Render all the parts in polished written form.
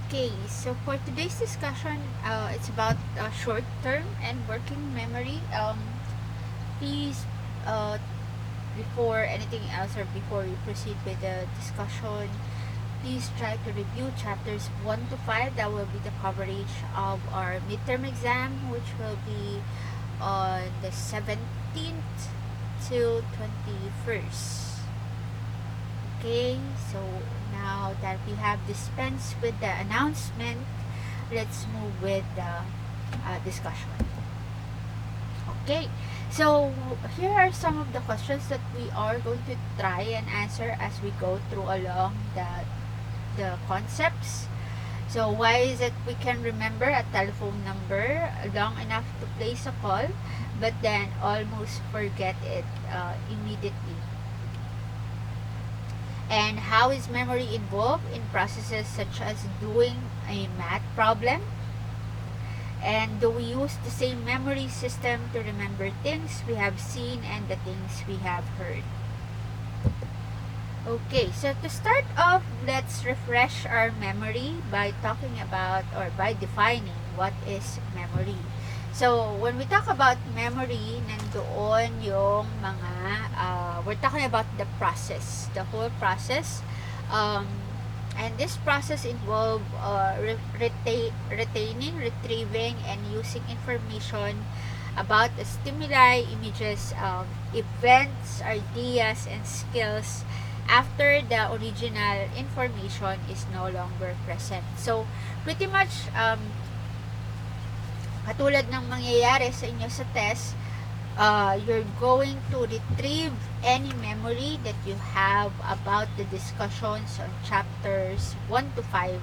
Okay, so for today's discussion, it's about short-term and working memory. Please, uh, before anything else or before we proceed with the discussion, please try to review chapters 1 to 5. That will be the coverage of our midterm exam, which will be on the 17th to 21st. Okay, so now that we have dispensed with the announcement, let's move with the discussion. Okay, so here are some of the questions that we are going to try and answer as we go through along the concepts. So why is it we can remember a telephone number long enough to place a call, but then almost forget it immediately? And how is memory involved in processes such as doing a math problem? And do we use the same memory system to remember things we have seen and the things we have heard? Okay, so to start off, let's refresh our memory by talking about or by defining what is memory. So, when we talk about memory, nandoon yung mga, we're talking about the process, the whole process. Um, and this process involve retaining, retrieving, and using information about the stimuli, images, events, ideas, and skills after the original information is no longer present. So, pretty much, katulad ng mangyayari sa inyo sa test, you're going to retrieve any memory that you have about the discussions on chapters 1 to 5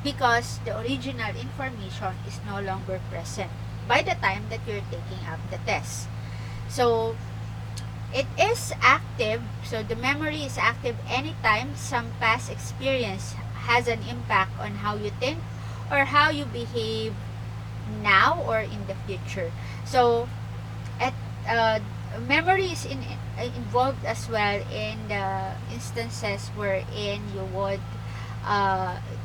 because the original information is no longer present by the time that you're taking up the test. So, it is active, so the memory is active anytime some past experience has an impact on how you think or how you behave now or in the future. So, at memory is involved as well in the instances wherein you would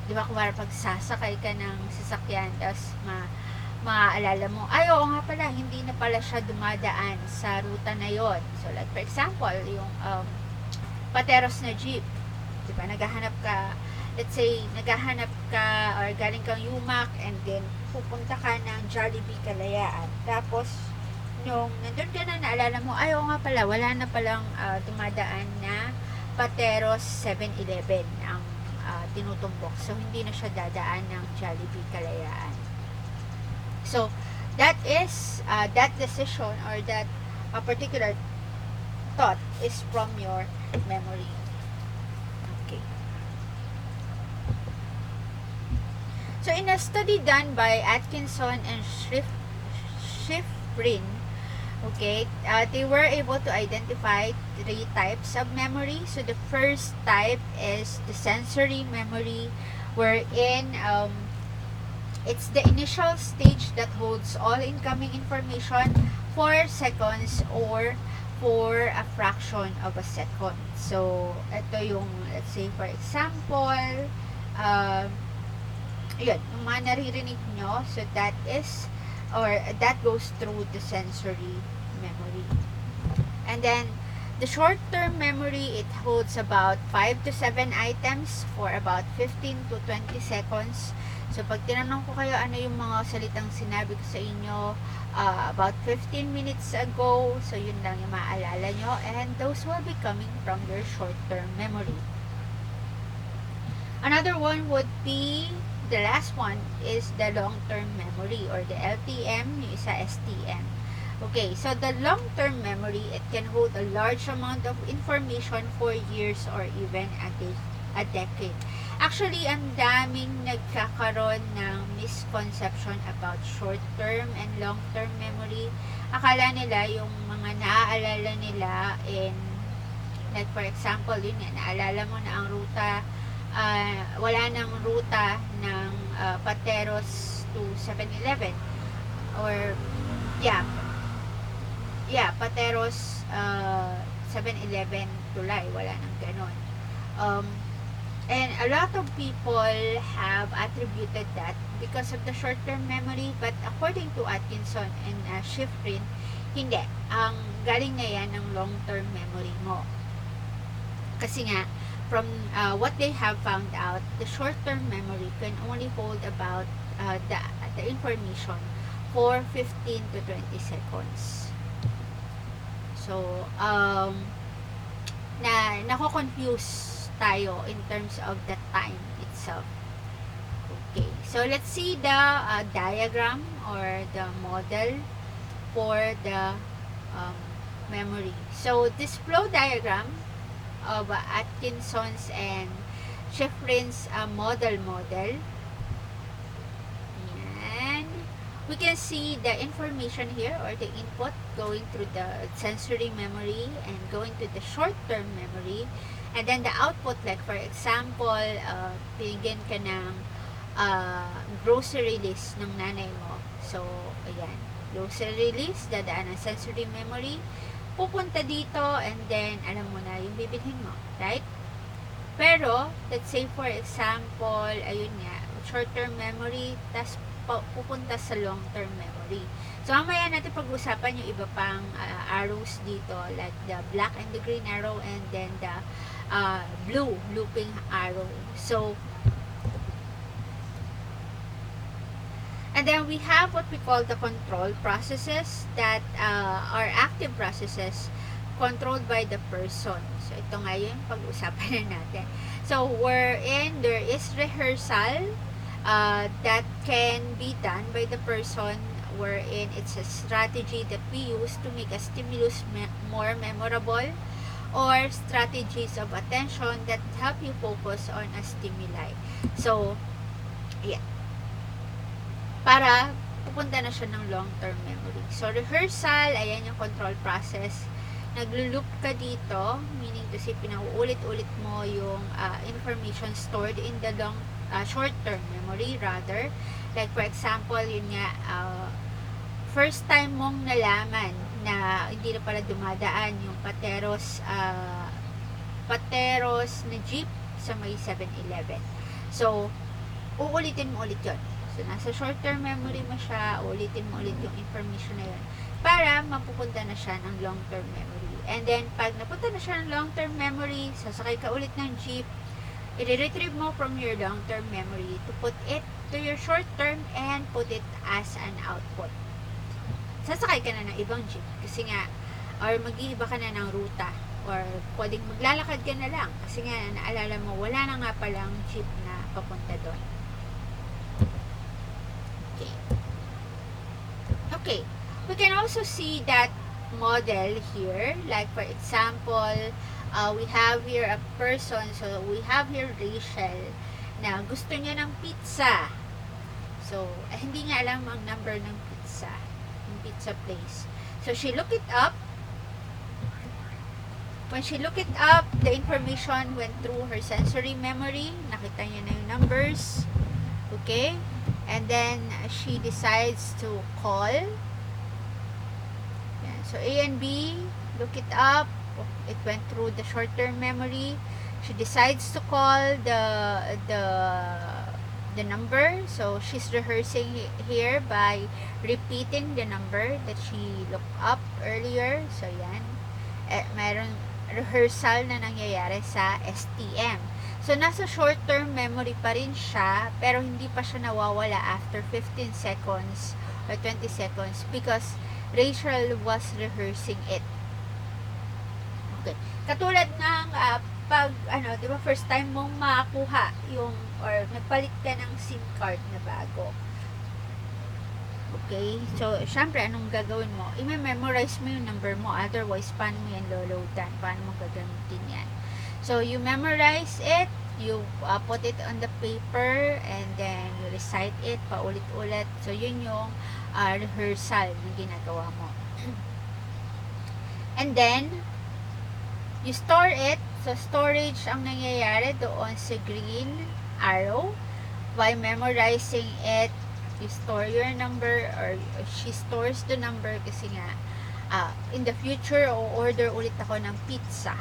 di ba kumara pag sasakay ka ng sasakyan tapos maaalala mo, ay oo nga pala, hindi na pala siya dumadaan sa ruta na yon. So like for example, yung pateros na jeep, di ba, naghahanap ka, let's say, naghahanap ka or galing kang Yumak and then pupunta ka ng Jollibee Kalayaan. Tapos, nung nandun ka na, naalala mo, ay oo nga pala, wala na palang dumadaan na Pateros 7-Eleven ang tinutumbok. So, hindi na siya dadaan ng Jollibee Kalayaan. So, that is, that decision or that particular thought is from your memory. Okay. So, in a study done by Atkinson and Schifrin, okay, they were able to identify 3 types of memory. So, the first type is the sensory memory, wherein it's the initial stage that holds all incoming information for seconds or for a fraction of a second. So, ito yung, let's say, for example, yun, yung mga naririnig nyo, so that is, or that goes through the sensory memory. And then, the short-term memory, it holds about 5 to 7 items for about 15 to 20 seconds. So, pag tinanong ko kayo ano yung mga salitang sinabi ko sa inyo about 15 minutes ago, so yun lang yung maaalala nyo, and those will be coming from your short-term memory. Another one would be, the last one is the long-term memory or the LTM, yung isa STM. Okay, so the long-term memory, it can hold a large amount of information for years or even a decade. Actually, ang daming nagkakaroon ng misconception about short-term and long-term memory. Akala nila yung mga naaalala nila in, like for example, yun yan, naalala mo na ang ruta, wala nang ruta ng Pateros to 7-Eleven. Or, Pateros 7-Eleven Tulay, wala nang ganon. And a lot of people have attributed that because of the short-term memory, but according to Atkinson and Schifrin, hindi. Ang galing na yan ng long-term memory mo. Kasi nga, from what they have found out, the short-term memory can only hold about the information for 15 to 20 seconds. So, nako-confuse tayo in terms of the time itself. Okay, so let's see the diagram or the model for the memory. So this flow diagram of Atkinson's and Schifrin's model, and we can see the information here or the input going through the sensory memory and going to the short-term memory, and then the output, like for example, binigyan ka ng grocery list ng nanay mo. So, ayan, grocery list, dadaan ng sensory memory, pupunta dito, and then alam mo na yung bibilhin mo, right? Pero, let's say for example, ayun nga, short-term memory, tas pupunta sa long-term memory. So, mamaya natin pag-usapan yung iba pang arrows dito, like the black and the green arrow, and then the blue looping arrow. So, and then we have what we call the control processes that are active processes controlled by the person. So, ito nga yung pag-usapan na natin. So, wherein there is rehearsal that can be done by the person, wherein it's a strategy that we use to make a stimulus more memorable, or strategies of attention that help you focus on a stimuli. So, yeah. Para pupunta na siya ng long-term memory. So, rehearsal, ayan yung control process. Naglo-loop ka dito, meaning to say, pinauulit-ulit mo yung information stored in the short-term memory, rather. Like, for example, yun nga, first time mong nalaman na hindi na pala dumadaan yung pateros na jeep sa may 7-Eleven. So, uulitin mo ulit yun. So, nasa short-term memory mo siya, ulitin mo ulit yung information na yun para mapupunta na siya ng long-term memory. And then, pag napunta na siya ng long-term memory, sasakay ka ulit ng jeep, i-retrieve mo from your long-term memory to put it to your short-term and put it as an output. Sasakay ka na ng ibang jeep kasi nga, or mag-iiba ka na ng ruta, or pwedeng maglalakad ka na lang kasi nga, naalala mo, wala na nga palang jeep na papunta doon. Okay, we can also see that model here, like for example, we have here a person, so we have here Rachel na gusto niya ng pizza. So, hindi niya alam ang number ng pizza, yung pizza place. So, she looked it up. When she looked it up, the information went through her sensory memory. Nakita niya na yung numbers. Okay? And then, she decides to call. Yan. So, A and B, look it up. It went through the short-term memory. She decides to call the number. So, she's rehearsing here by repeating the number that she looked up earlier. So, yan. Mayroon rehearsal na nangyayari sa STM. So, nasa short-term memory pa rin siya, pero hindi pa siya nawawala after 15 seconds or 20 seconds because Rachel was rehearsing it. Okay. Katulad ng pag, di ba, first time mong makakuha yung, or nagpalit ka ng SIM card na bago. Okay? So, syempre, anong gagawin mo? I-memorize mo yung number mo. Otherwise, paano mo yan loloadan? Paano mo gagamitin yan? So, you memorize it, you put it on the paper, and then you recite it paulit-ulit. So, yun yung rehearsal na ginagawa mo. And then, you store it. So, storage ang nangyayari doon sa green arrow. By memorizing it, you store your number, or she stores the number kasi nga, in the future, o order ulit ako ng pizza.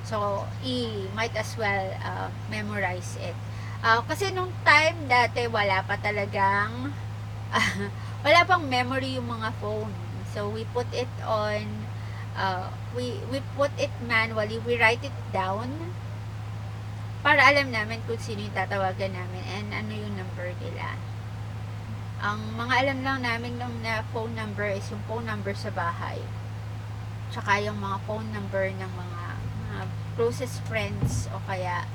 So, might as well memorize it. Kasi nung time dati, wala pa talagang, wala pang memory yung mga phone. So, we put it on, we put it manually, we write it down, para alam namin kung sino yung tatawagan namin and ano yung number nila. Ang mga alam lang namin nung na phone number is yung phone number sa bahay. Tsaka yung mga phone number ng mga closest friends o kaya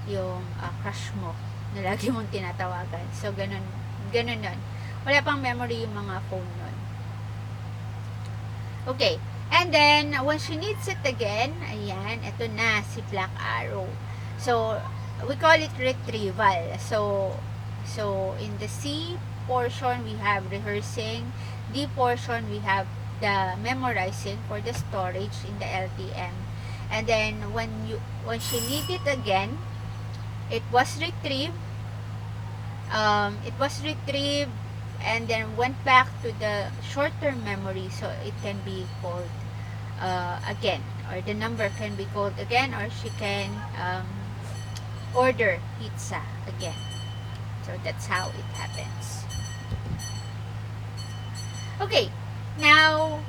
yung crush mo na lagi mong tinatawagan. So, ganun nun. Wala pang memory yung mga phone nun. Okay. And then, when she needs it again, ayan, ito na, si Black Arrow. So, we call it retrieval. So in the C portion, we have rehearsing. D portion, we have the memorizing for the storage in the LTM. And then, when she needs it again, it was retrieved. And then went back to the short-term memory, so it can be called again, or the number can be called again, or she can order pizza again. So that's how it happens. Okay, now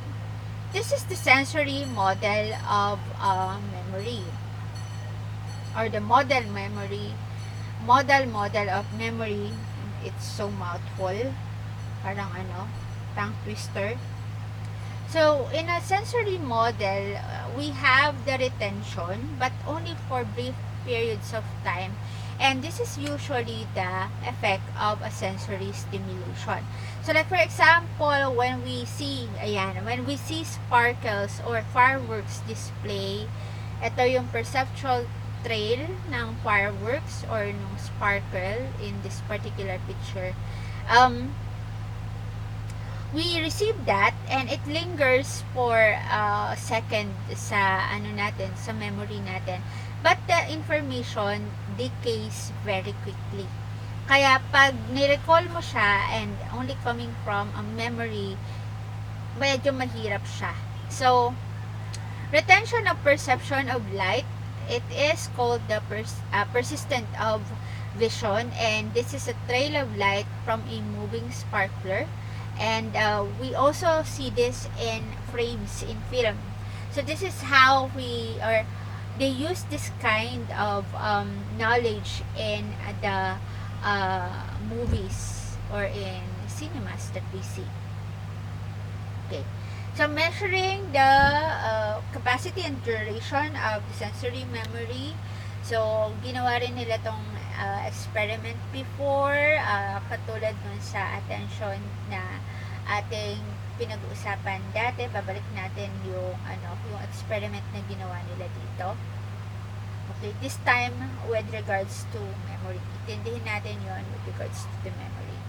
this is the sensory model of memory, or the model of memory. It's so mouthful, parang tongue twister. So, in a sensory model, we have the retention, but only for brief periods of time. And this is usually the effect of a sensory stimulation. So, like for example, when we see sparkles or fireworks display, ito yung perceptual trail ng fireworks or ng sparkle in this particular picture. We receive that and it lingers for a second sa sa memory natin. But the information decays very quickly. Kaya pag ni-recall mo siya and only coming from a memory, medyo mahirap siya. So, retention of perception of light, it is called the persistent of vision, and this is a trail of light from a moving sparkler. And we also see this in frames in film. So this is how they use this kind of knowledge in the movies or in cinemas that we see. Okay. So measuring the capacity and duration of the sensory memory. So ginawa rin nila tong experiment before, katulad nun sa attention na ating pinag-uusapan dati. Babalik natin yung experiment na ginawa nila dito. Okay, this time with regards to memory. Itindihin natin yon with regards to the memory.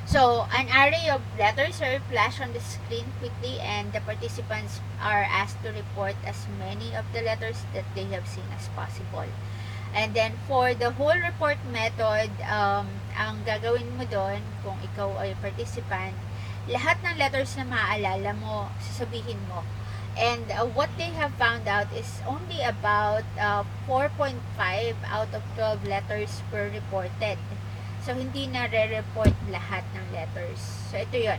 So, an array of letters are flashed on the screen quickly, and the participants are asked to report as many of the letters that they have seen as possible. And then, for the whole report method, ang gagawin mo doon, kung ikaw ay participant, lahat ng letters na maaalala mo, sasabihin mo. And what they have found out is only about 4.5 out of 12 letters were reported. So, hindi na re-report lahat ng letters. So, ito yon.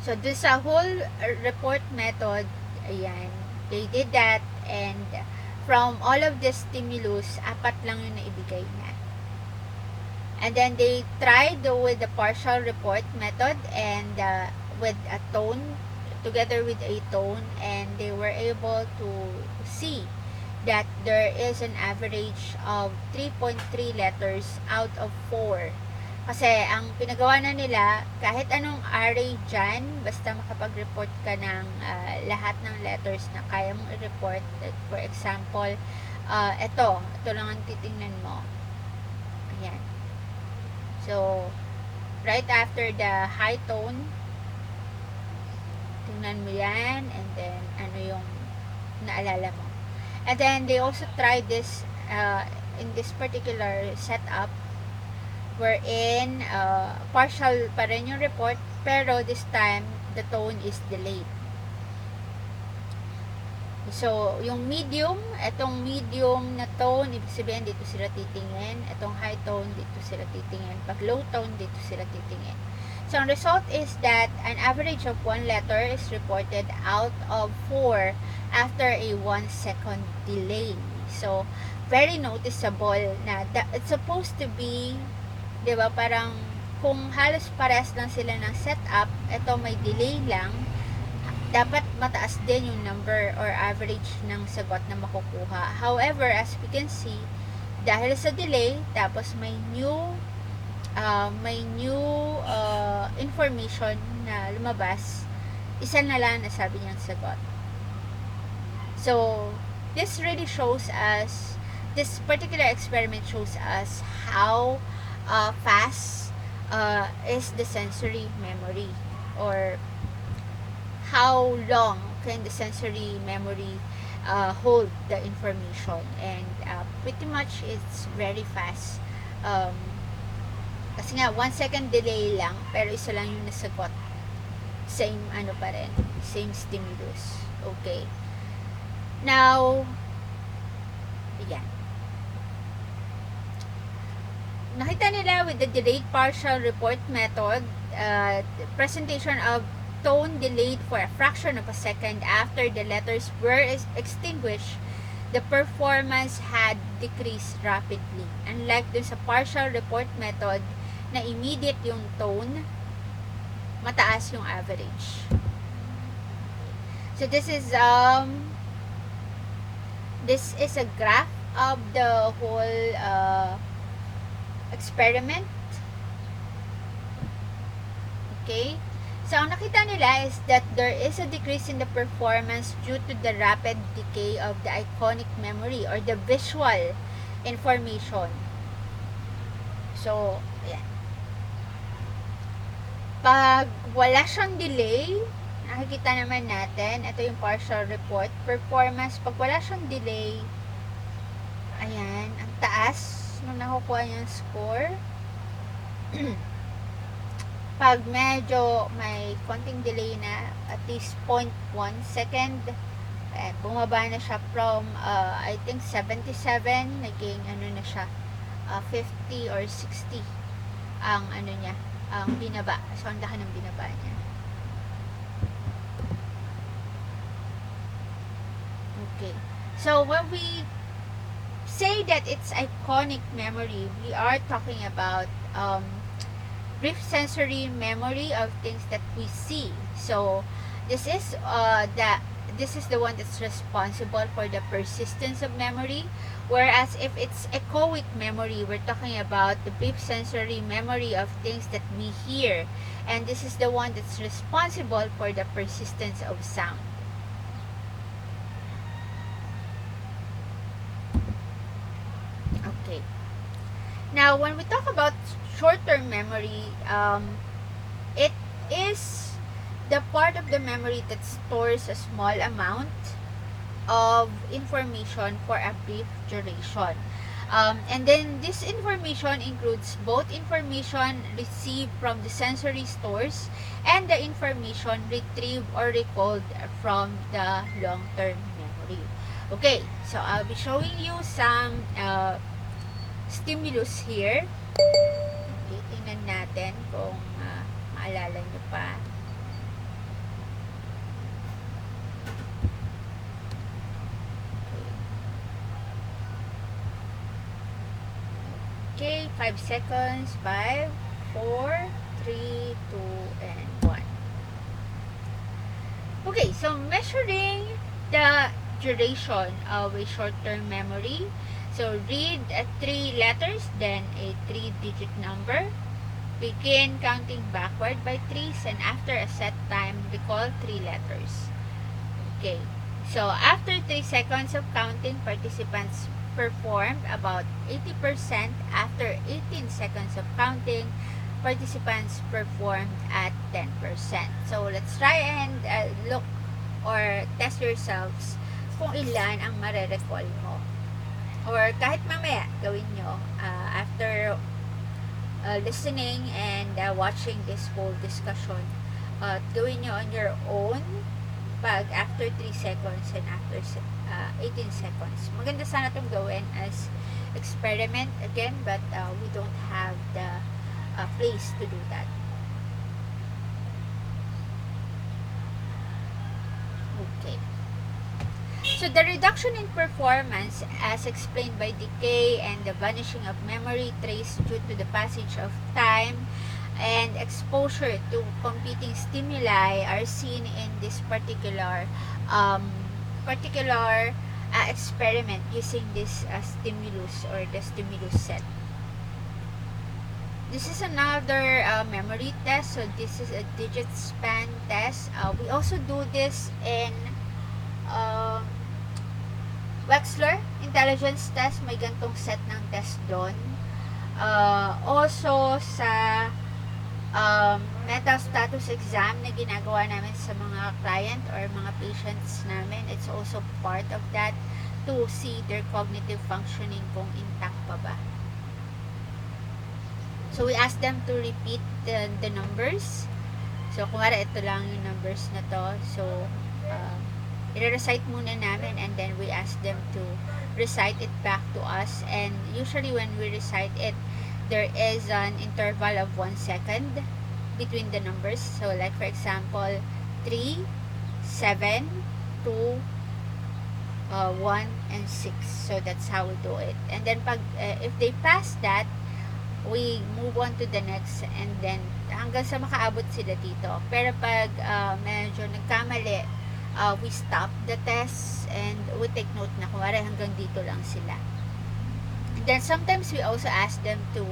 So, this whole report method, ayan, they did that, and from all of the stimulus, 4 lang yung naibigay niya. And then they tried with the partial report method and with a tone, together with a tone, and they were able to see that there is an average of 3.3 letters out of 4. Kasi ang pinagawa na nila, kahit anong array dyan, basta makapag-report ka ng lahat ng letters na kaya mong i-report. For example, ito lang ang titingnan mo. Ayan. So, right after the high tone, tingnan mo yan, and then ano yung naalala mo. And then they also tried this in this particular setup, wherein partial pa rin yung report, pero this time the tone is delayed. So, yung medium, itong medium na tone, ibig sabihin dito sila titingin. Itong high tone, dito sila titingin. Pag low tone, dito sila titingin. So, ang result is that an average of 1 letter is reported out of 4 after a 1 second delay. So, very noticeable na it's supposed to be, di ba, parang kung halos pares lang sila ng setup, ito may delay lang, dapat mataas din yung number or average ng sagot na makukuha. However, as we can see, dahil sa delay, tapos may new information na lumabas, isa na lang nasabi niyang sagot. So, this really shows us, this particular experiment shows us how fast is the sensory memory, or how long can the sensory memory hold the information. And pretty much it's very fast. Kasi nga 1 second delay lang, pero isa lang yung nasagot. Same ano pa rin, same stimulus. Okay. Now, ayan. Nakita nila with the delayed partial report method, presentation of tone delayed for a fraction of a second after the letters were extinguished, the performance had decreased rapidly. Unlike dun sa partial report method, na immediate yung tone, mataas yung average. So this is a graph of the whole experiment. Okay? So, ang nakita nila is that there is a decrease in the performance due to the rapid decay of the iconic memory or the visual information. So, ayan. Pag wala siyang delay, nakikita naman natin, ito yung partial report, performance, pag wala siyang delay, ayan, ang taas nung nakukuha niyang score. Pag medyo may konting delay na, at least 0.1 second, bumaba na siya from, I think 77, naging ano na siya, 50 or 60 ang ano niya, ang binaba. So, ang laki ng binaba niya. Okay. So, when we say that it's iconic memory, we are talking about brief sensory memory of things that we see. So this is the one that's responsible for the persistence of memory, whereas if it's echoic memory, we're talking about the brief sensory memory of things that we hear, and this is the one that's responsible for the persistence of sound. Okay. Now, when we talk about short-term memory, it is the part of the memory that stores a small amount of information for a brief duration. And then this information includes both information received from the sensory stores and the information retrieved or recalled from the long-term memory. Okay, so I'll be showing you some stimulus here. Okay, tingnan natin kung maalala nyo pa. Okay, 5 seconds. 5, 4, 3, 2, and 1. Okay, so measuring the duration of a short-term memory. So, read 3 letters, then a 3-digit number. Begin counting backward by 3s, and after a set time, recall 3 letters. Okay. So, after 3 seconds of counting, participants performed about 80%. After 18 seconds of counting, participants performed at 10%. So, let's try and look or test yourselves kung ilan ang mare-recall mo. Or kahit mamaya, gawin nyo after listening and watching this whole discussion. Gawin nyo on your own pag after 3 seconds and after 18 seconds. Maganda sana itong gawin as experiment again, but we don't have the place to do that. Okay. So the reduction in performance as explained by decay and the vanishing of memory trace due to the passage of time and exposure to competing stimuli are seen in this particular experiment using this stimulus or the stimulus set. This is another memory test. So this is a digit span test. We also do this in Wechsler intelligence test. May gantong set ng test doon. Also sa mental status exam na ginagawa namin sa mga client or mga patients namin, it's also part of that to see their cognitive functioning kung intact pa ba. So we ask them to repeat the numbers. So kung ito lang yung numbers na to, so i-recite muna namin and then we ask them to recite it back to us, and usually when we recite it, there is an interval of 1 second between the numbers. So like for example 3, 7, 2, 1 and 6. So that's how we do it. And then pag if they pass that, we move on to the next, and then hanggang sa makaabot sila dito. Pero pag medyo nagkamali, we stop the test and we take note na kumare hanggang dito lang sila. And then sometimes we also ask them to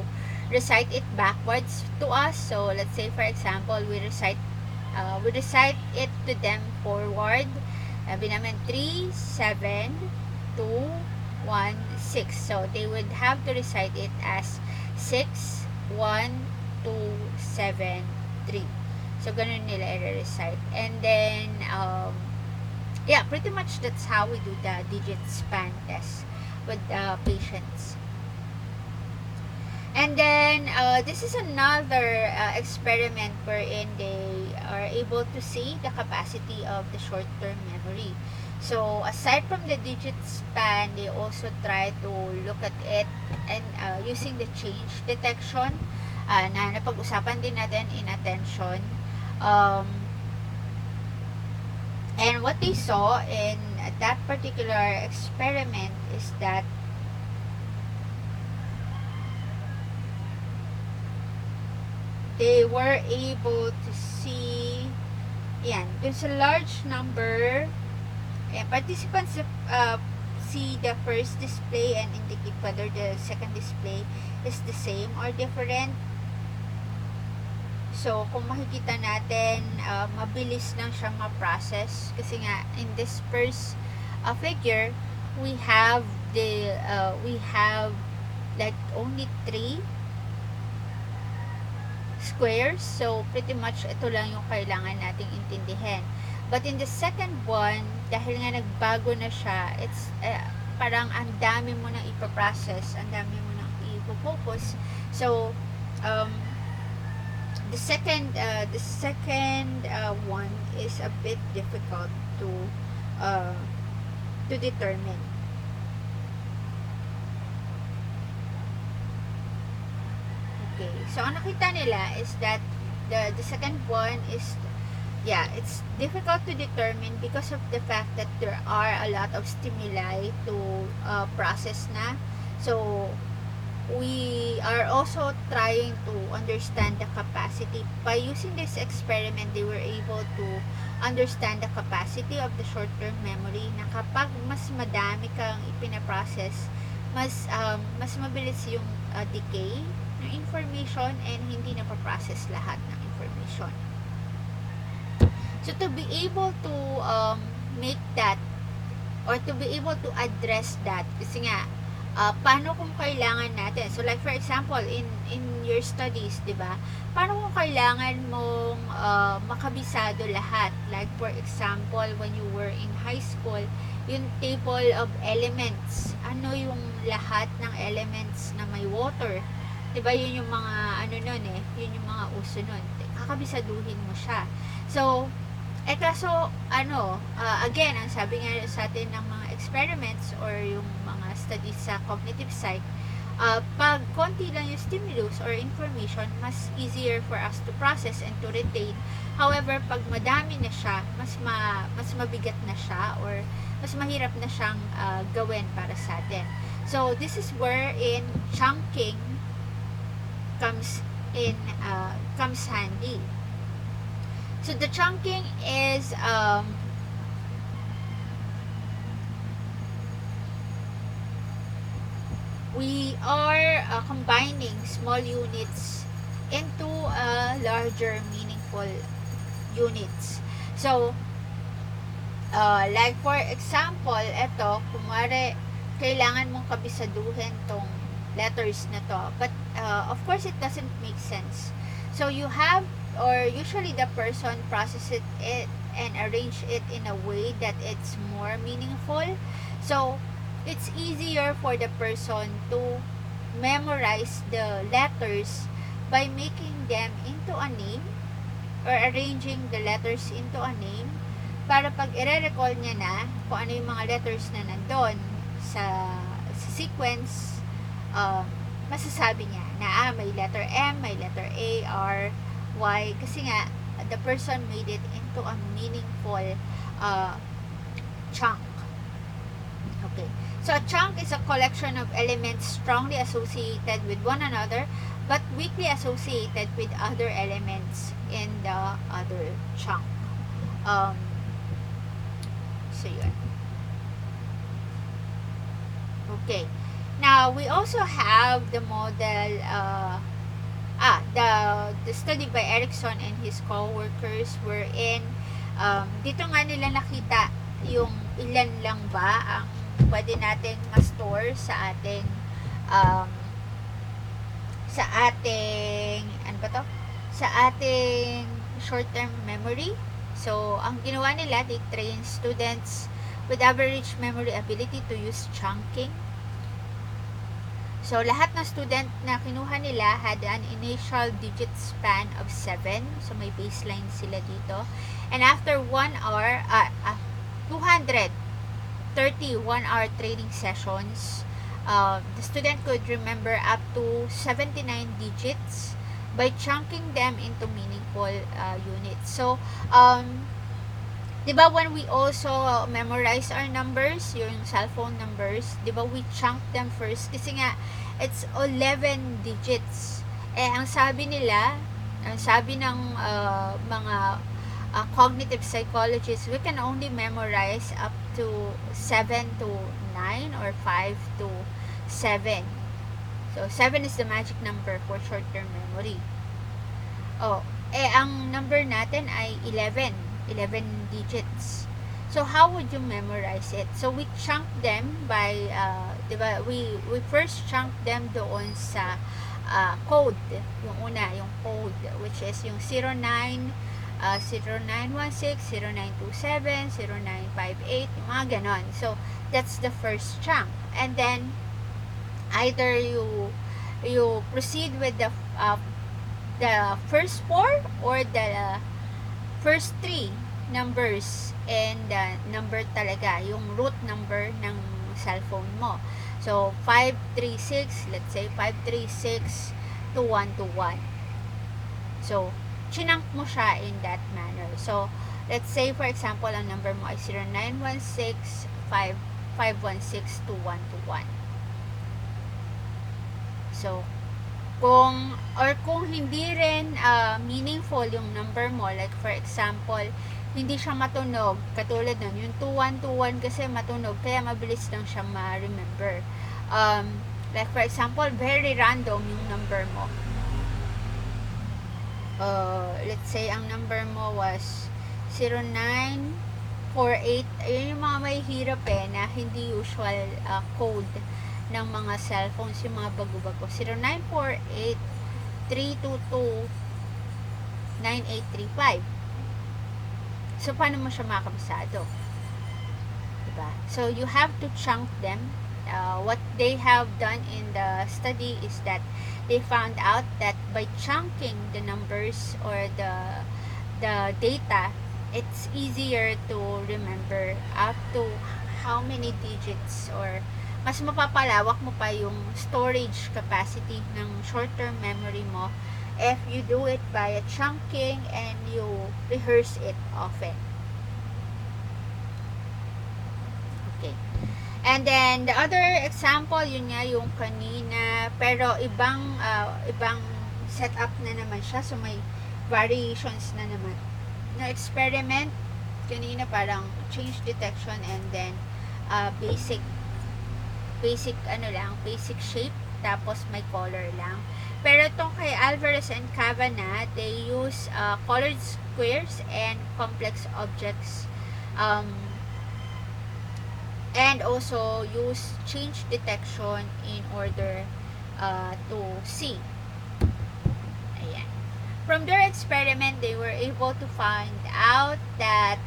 recite it backwards to us. So let's say for example we recite it to them forward. Sabi namin 3, 7, 2, 1, 6. So they would have to recite it as 6, 1, 2, 7, 3. So ganun nila i-recite. And then yeah, pretty much that's how we do the digit span test with patients. And then this is another experiment wherein they are able to see the capacity of the short-term memory. So aside from the digit span, they also try to look at it and using the change detection na napag-usapan din natin in attention. And what they saw in that particular experiment is that they were able to see, yan, there's a large number, participants see the first display and indicate whether the second display is the same or different. So, kung makikita natin, mabilis lang siyang ma-process. Kasi nga, in this first figure, we have like only 3 squares. So, pretty much, ito lang yung kailangan nating intindihin. But in the second one, dahil nga nagbago na siya, it's parang ang dami mo nang ipaprocess, ang dami mo nang ipofocus. So, the second one is a bit difficult to determine. Okay, so ang nakita nila is that the second one is, yeah, it's difficult to determine because of the fact that there are a lot of stimuli to process na. So we are also trying to understand the capacity. By using this experiment, they were able to understand the capacity of the short-term memory, na kapag mas madami kang ipinaprocess, mas mabilis yung decay ng information and hindi na pa-process lahat ng information. So to be able to make that or to be able to address that, kasi nga paano kung kailangan natin, so like for example in your studies, di ba, paano kung kailangan mong makabisado lahat, like for example when you were in high school, yung table of elements, ano yung lahat ng elements na may water, di ba, yun yung mga ano nun yun yung mga uso nun, kakabisaduhin mo siya. So Kaso, ano, again, ang sabi nga sa atin ng mga experiments or yung mga studies sa cognitive psych, pag konti lang yung stimulus or information, mas easier for us to process and to retain. However, pag madami na siya, mas mabigat na siya or mas mahirap na siyang gawin para sa atin. So, this is where in chunking comes in comes handy. So the chunking is we are combining small units into larger meaningful units. So like for example, ito, kumare kailangan mong kabisaduhin tong letters na to. But of course, it doesn't make sense. So you have, or usually the person processes it and arrange it in a way that it's more meaningful. So it's easier for the person to memorize the letters by making them into a name or arranging the letters into a name para pag i-recall niya na kung ano yung mga letters na nandun sa sequence, masasabi niya na may letter M, may letter A, R, Y, kasi nga the person made it into a meaningful chunk. Okay. So a chunk is a collection of elements strongly associated with one another but weakly associated with other elements in the other chunk. So yun. Okay. Now, we also have the model, the study by Erickson and his co-workers wherein dito nga nila nakita yung ilan lang ba ang pwede nating ma-store sa ating ano ba to? Sa ating short-term memory. So, ang ginawa nila, they train students with average memory ability to use chunking. So, lahat ng student na kinuha nila had an initial digit span of 7. So, may baseline sila dito. And after 1 hour, 230 1-hour training sessions, the student could remember up to 79 digits by chunking them into meaningful units. So, diba when we also memorize our numbers, yung cellphone numbers, diba we chunk them first kasi nga it's 11 digits. Ang sabi nila, ang sabi ng mga cognitive psychologists, we can only memorize up to 7 to 9 or 5 to 7. So 7 is the magic number for short-term memory. Ang number natin ay 11 digits. So how would you memorize it? So we chunk them by diba, we first chunk them doon sa code. Yung una, yung code, which is yung 0916, 0927, 0958, yung mga ganon. So that's the first chunk. And then either you proceed with the first 4 or the first 3 numbers and number talaga, yung root number ng cellphone mo. So 536, let's say 536 to 121. So chinunk mo siya in that manner. So let's say for example ang number mo ay 0916 516 to 121. So kung hindi rin meaningful yung number mo, like for example hindi siya matunog, katulad nun yung 2121 kasi matunog kaya mabilis lang siya ma-remember. Like for example very random yung number mo, let's say ang number mo was 0948. Ayun yung mga may hirap na hindi usual code ng mga cellphones, yung mga bago-bago. 0948 322 9835. So paano mo siya makakabisado? Diba? So you have to chunk them. What they have done in the study is that they found out that by chunking the numbers or the data it's easier to remember up to how many digits, or mas mapapalawak mo pa yung storage capacity ng short-term memory mo if you do it by chunking and you rehearse it often. Okay. And then, the other example, yun nga yung kanina, pero ibang setup na naman siya. So, may variations na naman. Na experiment, kanina parang change detection and then basic shape, tapos may color lang. Pero itong kay Alvarez and Cavanagh, they use colored squares and complex objects, and also use change detection in order to see. Ayan. From their experiment, they were able to find out that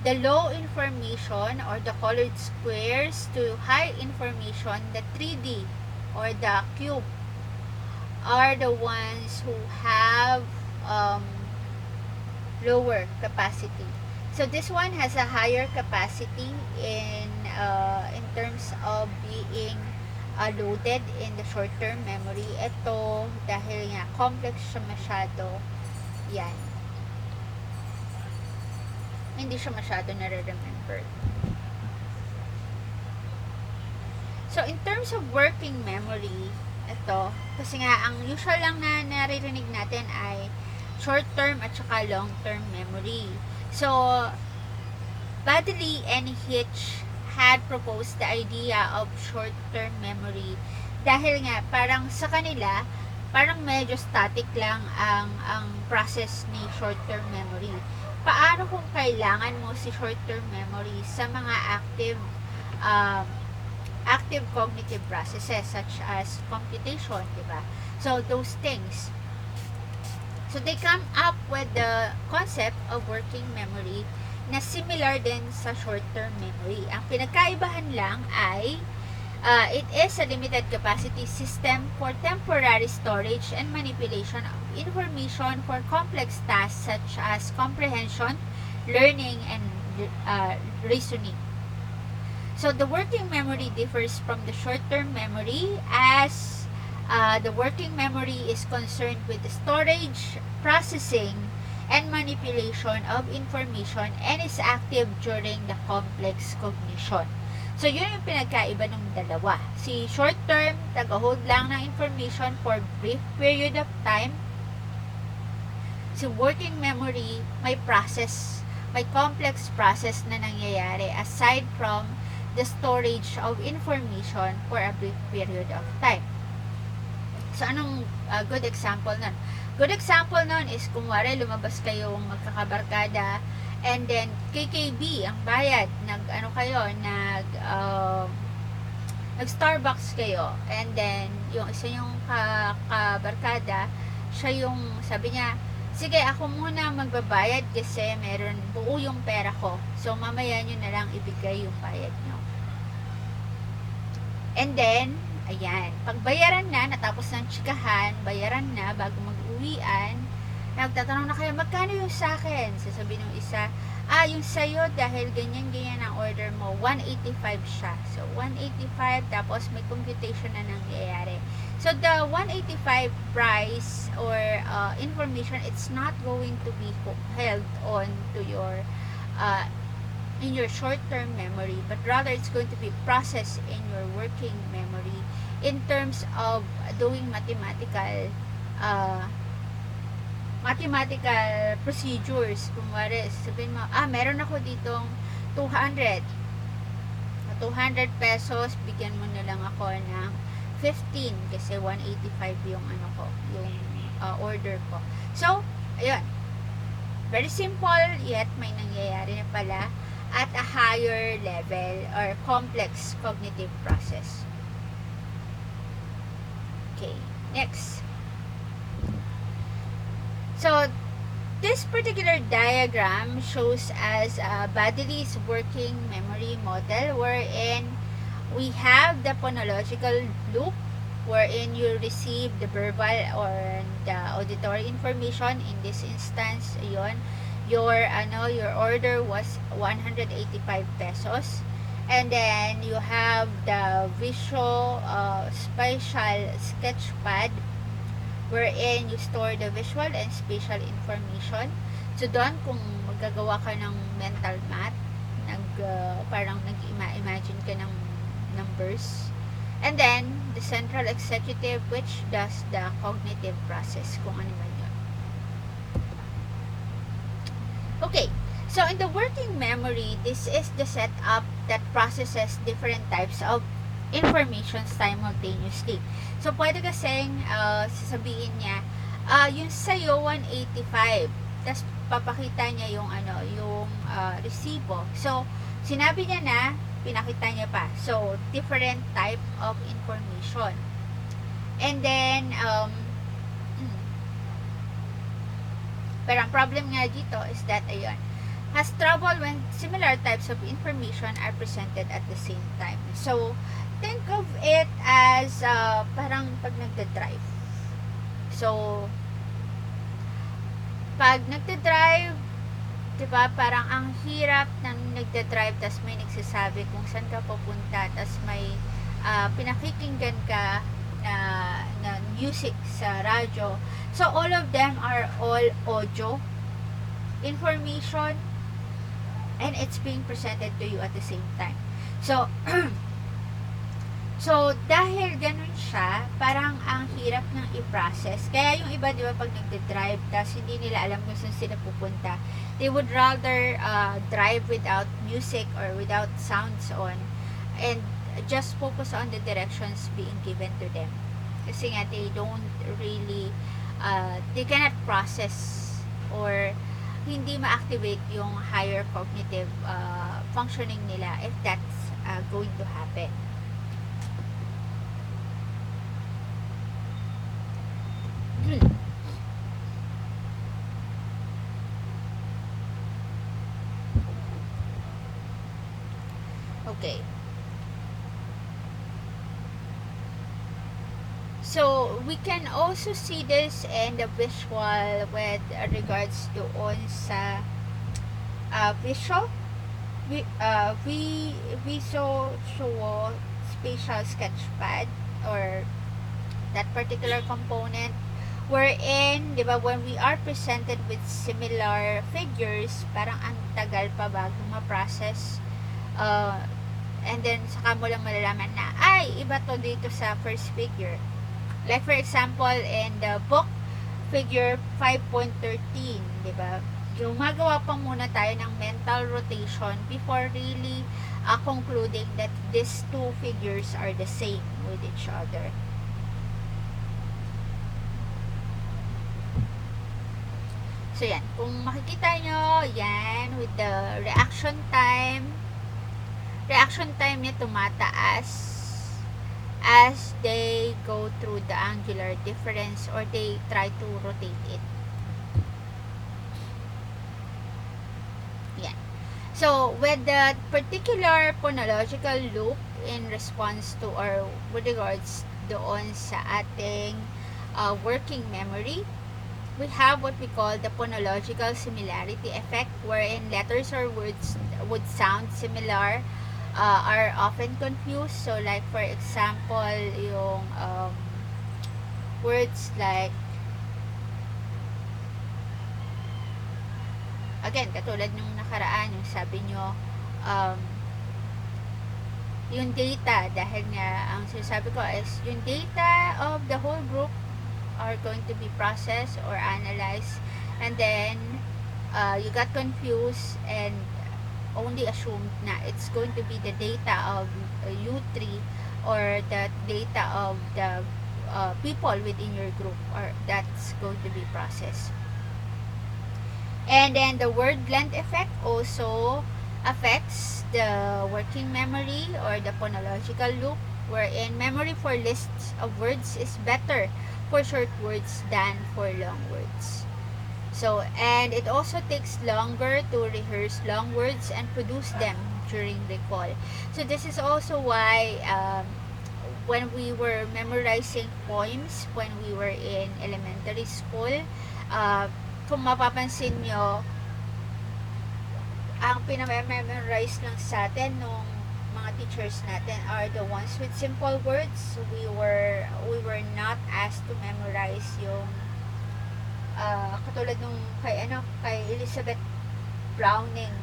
the low information or the colored squares to high information, the 3D or the cube, are the ones who have lower capacity. So this one has a higher capacity in terms of being loaded in the short-term memory. Ito, dahil nga complex siya masyado, yan, hindi siya masyado nare-remember. So, in terms of working memory, ito, kasi nga, ang usual lang na naririnig natin ay short-term at saka long-term memory. So, Baddeley and Hitch had proposed the idea of short-term memory dahil nga, parang sa kanila, parang medyo static lang ang process ni short-term memory. Paano kung kailangan mo si short-term memory sa mga active cognitive processes such as computation, diba? So, those things. So, they come up with the concept of working memory na similar din sa short-term memory. Ang pinagkaibahan lang ay it is a limited capacity system for temporary storage and manipulation of information for complex tasks such as comprehension, learning, and reasoning. So the working memory differs from the short-term memory as the working memory is concerned with the storage, processing, and manipulation of information and is active during the complex cognition. So, yun yung pinagkaiba ng dalawa. Si short-term, taga-hold lang ng information for brief period of time. Si working memory, may process, may complex process na nangyayari aside from the storage of information for a brief period of time. So, anong good example nun? Good example nun is kung wari lumabas kayong magkakabarkada and then KKB ang bayad, nag Starbucks kayo, and then yung isa yung kabarkada, siya yung sabi niya, sige ako muna magbabayad kasi meron buo yung pera ko, so mamaya nyo na lang ibigay yung bayad nyo. And then ayan, pagbayaran na, natapos ng tsikahan, bayaran na bago mag-uwian, nagtatanong na kayo, magkano yung sa akin? Sasabihin ng isa, yung sa'yo, dahil ganyan-ganyan ang order mo, 185 siya. So, 185, tapos may computation na nangyayari. So, the 185 price or information, it's not going to be held on to your in your short-term memory, but rather it's going to be processed in your working memory in terms of doing mathematical procedures. Kung wari, sabihin mo, meron ako ditong 200 pesos, bigyan mo na lang ako ng 15 kasi 185 yung order ko. So, ayun, very simple, yet may nangyayari na pala at a higher level or complex cognitive process. Okay, next. So, this particular diagram shows as Baddeley's working memory model wherein we have the phonological loop wherein you receive the verbal or the auditory information. In this instance, ayun, your order was 185 pesos. And then you have the visual spatial sketchpad, wherein you store the visual and spatial information. So doon, kung magagawa ka ng mental math, parang nag-imagine ka ng numbers. And then the central executive, which does the cognitive process, kung ano man yun. Okay, so in the working memory, this is the setup that processes different types of information simultaneously. So, pwede kasing sasabihin niya, yung sa'yo 185, tapos papakita niya yung resibo. So, sinabi niya na, pinakita niya pa. So, different type of information. And then, pero ang problem nga dito is that, ayun, has trouble when similar types of information are presented at the same time. So, think of it as parang pag nagda-drive. So, pag nagda-drive, diba, parang ang hirap ng nagda-drive, tas may nagsasabi kung saan ka pupunta, tas may pinakikinggan ka na music sa radyo. So, all of them are all audio information, and it's being presented to you at the same time. So, so dahil ganun siya, parang ang hirap ng i-process. Kaya yung iba, di ba, pag nagde-drive, tapos hindi nila alam kung saan sila pupunta, they would rather drive without music or without sounds on, and just focus on the directions being given to them. Kasi nga, they don't really, they cannot process or hindi ma-activate yung higher cognitive functioning nila if that's going to happen. Okay. So, we can also see this in the visual with regards to on sa visual. We saw spatial sketchpad or that particular component wherein, di ba, when we are presented with similar figures, parang ang tagal pa bago ma-process, and then saka mo lang malalaman na, ay, iba to dito sa first figure. Like for example, in the book, figure 5.13, di ba? Gumagawa pa muna tayo ng mental rotation before really concluding that these two figures are the same with each other. So, yan. Kung makikita nyo, yan, with the reaction time niya tumataas as they go through the angular difference or they try to rotate it. Yan. So, with the particular phonological loop in response to or with regards doon sa ating working memory, we have what we call the phonological similarity effect, wherein letters or words would sound similar are often confused. So, like for example, yung words like, again, katulad nung nakaraan, yung sabi nyo, yung data, dahil nga, ang sinasabi ko is, yung data of the whole group are going to be processed or analyzed, and then you got confused and only assumed na it's going to be the data of U3 or the data of the people within your group, or that's going to be processed. And then the word blend effect also affects the working memory or the phonological loop, wherein memory for lists of words is better for short words than for long words. So, and it also takes longer to rehearse long words and produce them during recall. So, this is also why when we were memorizing poems when we were in elementary school, kung mapapansin nyo, ang pinamemorize lang sa atin nung mga teachers natin are the ones with simple words. We were not asked to memorize yung katulad nung kay Elizabeth Browning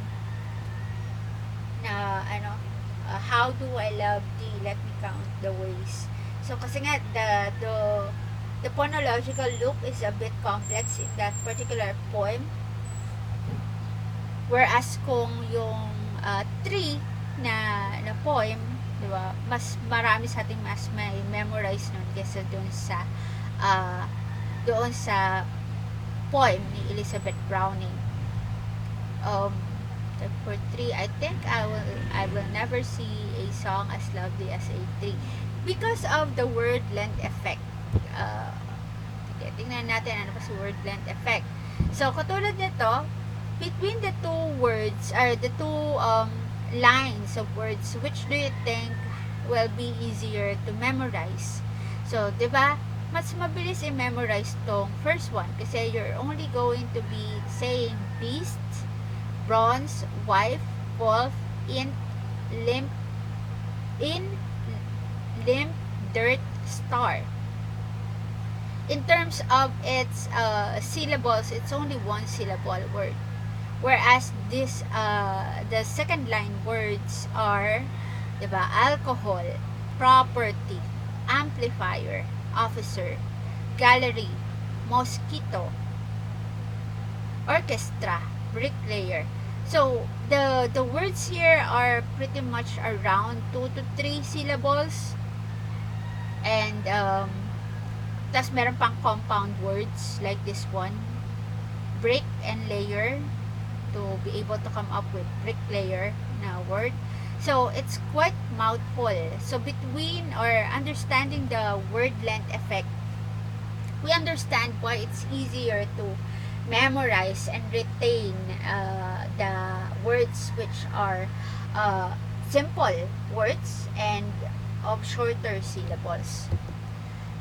na how do I love thee, let me count the ways. So kasi nga the phonological loop is a bit complex in that particular poem, whereas kung yung tree na poem, di ba, mas marami sa ating mas may memorize nun kaysa doon sa poem ni Elizabeth Browning. For tree, I think I will never see a song as lovely as a tree because of the word length effect. Tingnan natin ano pa si word length effect. So katulad nito, between the two words or the two lines of words, which do you think will be easier to memorize? So, 'di ba? Mas mabilis i-memorize tong first one kasi you're only going to be saying beast, bronze, wife, wolf, int, limp, dirt, star. In terms of its syllables, it's only one syllable word. Whereas this, the second line words are, diba, alcohol, property, amplifier, officer, gallery, mosquito, orchestra, bricklayer. So the words here are pretty much around 2 to 3 syllables, and tas meron pang compound words like this one, brick and layer, to be able to come up with bricklayer na word. So it's quite mouthful. So between or understanding the word length effect, we understand why it's easier to memorize and retain the words which are simple words and of shorter syllables.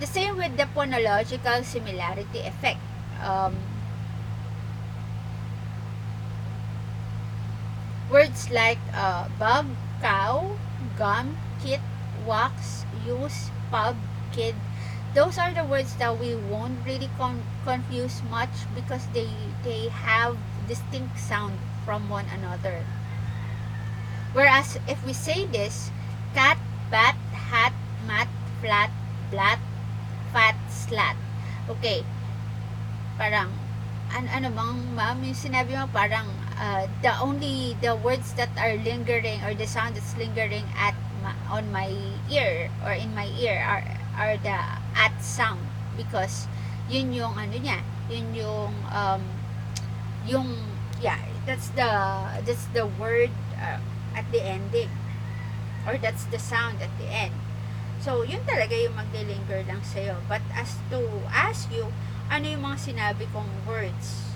The same with the phonological similarity effect. Words like bug, cow, gum, kit, wax, use, pub, kid, those are the words that we won't really confuse much because they have distinct sound from one another. Whereas if we say this, cat, bat, hat, mat, flat, blat, fat, slat. Okay. Parang ano bang ma'am yung sinabi mo, parang the words that are lingering or the sound that's lingering on my ear or in my ear are the at sound, because yun yung niya, yun yung yeah, that's the word at the ending, or that's the sound at the end. So yun talaga yung magle-linger lang sa'yo. But as to ask you ano yung mga sinabi kong words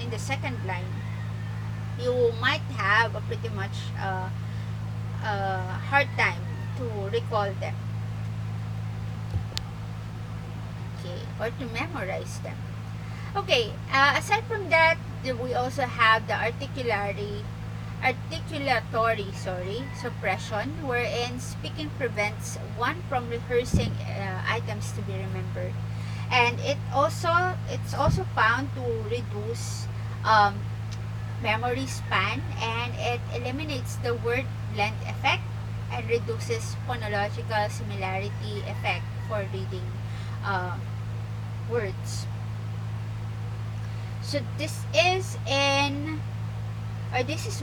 in the second line, you might have a pretty much hard time to recall them, okay, or to memorize them. Okay, aside from that, we also have the articulatory suppression, wherein speaking prevents one from rehearsing items to be remembered, and it's also found to reduce memory span, and it eliminates the word length effect and reduces phonological similarity effect for reading words. So this is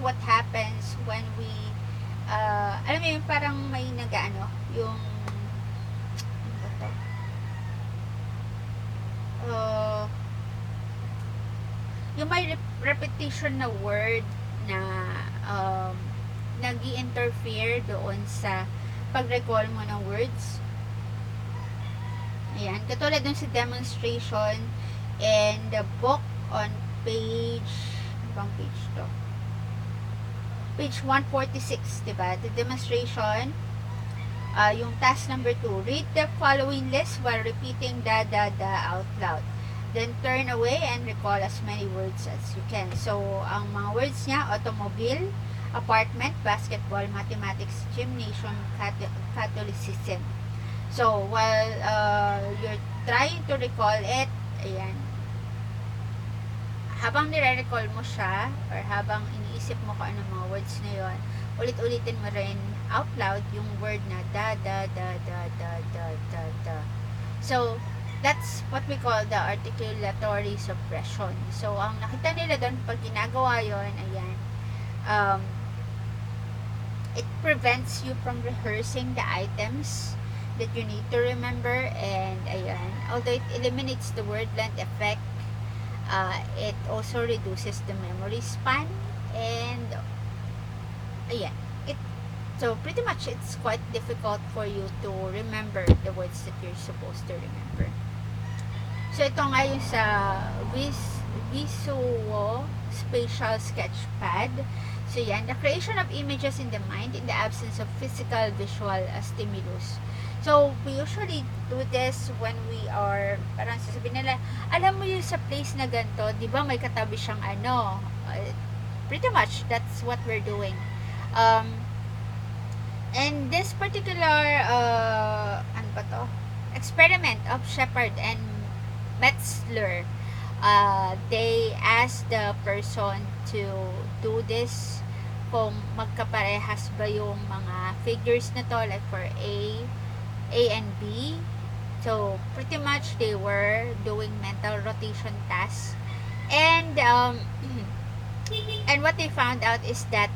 what happens when we alam mo yung parang may yung yung may repetition na word na nag-i-interfere doon sa pag-recall mo ng words. Ayan, katulad dun sa demonstration in the book on page 146, diba? The demonstration Yung task number 2, read the following list while repeating the out loud. Then turn away and recall as many words as you can. So, ang mga words niya, automobile, apartment, basketball, mathematics, gymnasium, Catholicism. So, while you're trying to recall it, ayan, habang nire-recall mo siya, or habang iniisip mo kung anong mga words na yon, ulit-ulitin mo rin out loud yung word na da. So, that's what we call the articulatory suppression. So, ang nakita nila doon pag ginagawa yon, ayan, it prevents you from rehearsing the items that you need to remember, and ayan, although it eliminates the word length effect, it also reduces the memory span, and ayan, so pretty much it's quite difficult for you to remember the words that you're supposed to remember. So ito nga yung sa Visuo Spatial Sketchpad. So yan, the creation of images in the mind in the absence of physical visual stimulus. So we usually do this when we are, parang sasabihin nila, alam mo yung sa place na ganito, di ba may katabi siyang ano? Pretty much that's what we're doing. And this particular ano ba to? Experiment of Shepard and Metzler, they asked the person to do this kung magkaparehas ba yung mga figures na to, like for A and B. So pretty much they were doing mental rotation tasks, and and what they found out is that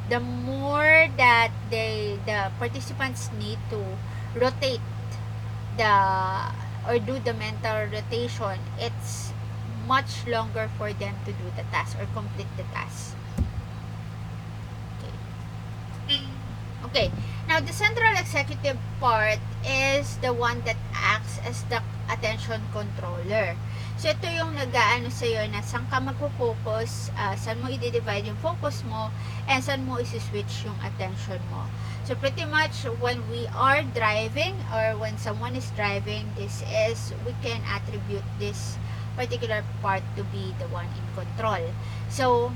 the more that the participants need to rotate or do the mental rotation, it's much longer for them to do the task or complete the task. Okay. Now, the central executive part is the one that acts as the attention controller. So, ito yung nag-aano sa'yo na saan ka magpo-focus, saan mo i-divide yung focus mo, and saan mo isi-switch yung attention mo. So, pretty much when we are driving or when someone is driving, we can attribute this particular part to be the one in control. So,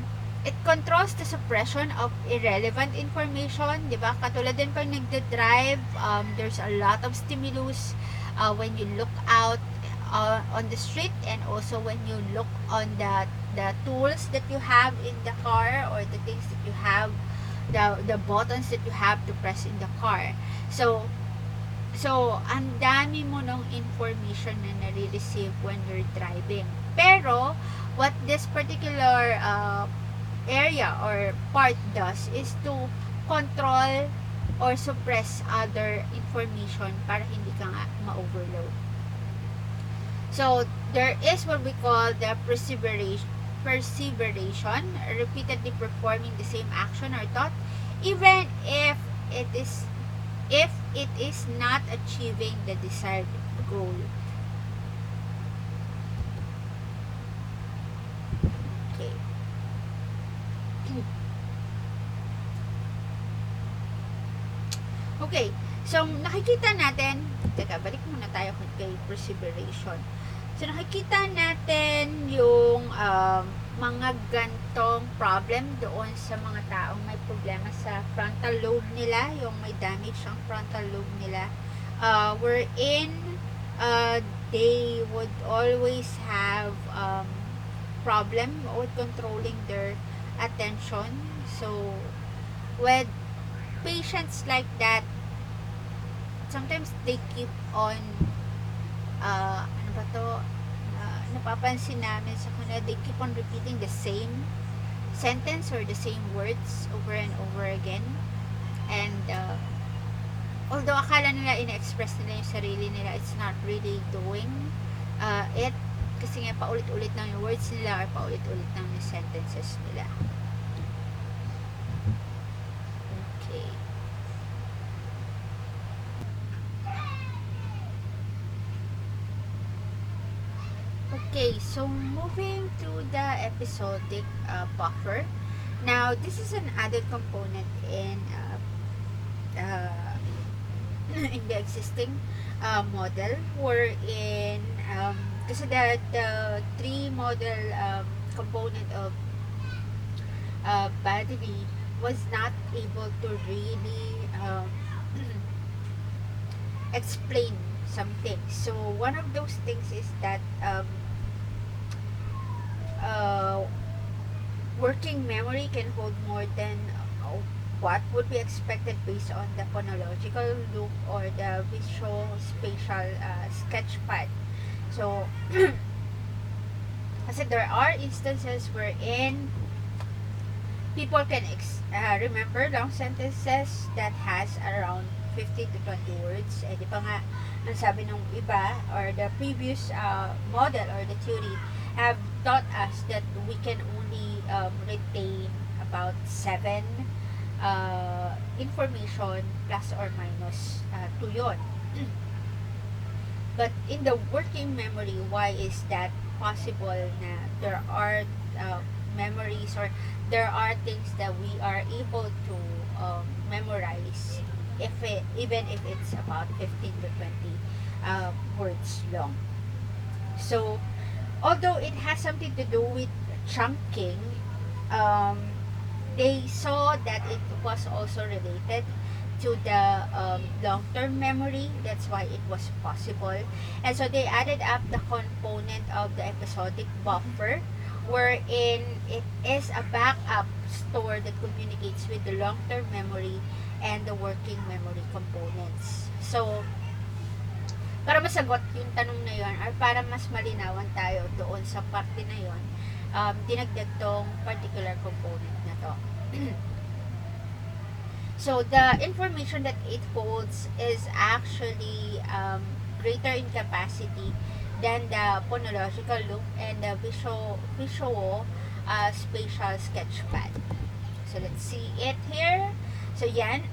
it controls the suppression of irrelevant information, di ba? Katulad din pag nagde-drive, there's a lot of stimulus when you look out on the street, and also when you look on the tools that you have in the car, or the things that you have, the buttons that you have to press in the car. So ang dami mo ng information na nare-receive when you're driving. Pero what this particular area or part does is to control or suppress other information para hindi ka nga ma-overload. So, there is what we call the perseveration, repeatedly performing the same action or thought, even if it is not achieving the desired goal. Okay. Okay, so nakikita natin, balik muna tayo kay perseveration. So nakikita natin yung mga gantong problem doon sa mga taong may problema sa frontal lobe nila, yung may damage ang frontal lobe nila, wherein they would always have problem with controlling their attention. So with patients like that, sometimes they keep on ano ba to, napapansin namin sa kanila, they keep on repeating the same sentence or the same words over and over again, and although akala nila ina-express nila yung sarili nila, it's not really doing it, kasi nga paulit-ulit lang yung words nila or paulit-ulit lang yung sentences nila. Okay, so moving to the episodic buffer. Now, this is an added component in in the existing model, wherein kasi the three model component of battery was not able to really explain something. So one of those things is that uh, working memory can hold more than what would be expected based on the phonological loop or the visual spatial sketchpad. So kasi there are instances wherein people can remember long sentences that has around 50 to 20 words. Eh, di pa nga, ang sabi ng iba, or the previous model or the theory, have taught us that we can only retain about 7 information plus or minus 2 yun. But in the working memory, why is that possible na there are memories, or there are things that we are able to memorize even if it's about 15 to 20 words long. So although it has something to do with chunking, they saw that it was also related to the long-term memory. That's why it was possible. And so they added up the component of the episodic buffer, wherein it is a backup store that communicates with the long-term memory and the working memory components. So, para masagot yung tanong na yon, or para mas malinawan tayo doon sa parte na yon, dinagdag tong particular component na to. So the information that it holds is actually greater in capacity than the phonological loop and the visual spatial sketchpad. So let's see it here. So yan.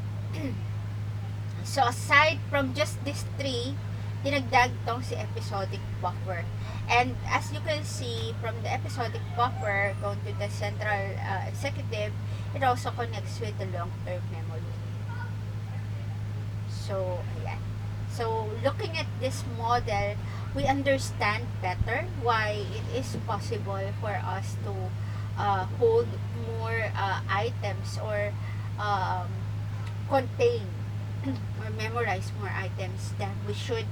So aside from just these three, dinagdag tong si episodic buffer. And as you can see from the episodic buffer going to the central executive, it also connects with the long-term memory. So, ayan. So, looking at this model, we understand better why it is possible for us to hold more items, or contain or memorize more items than we should,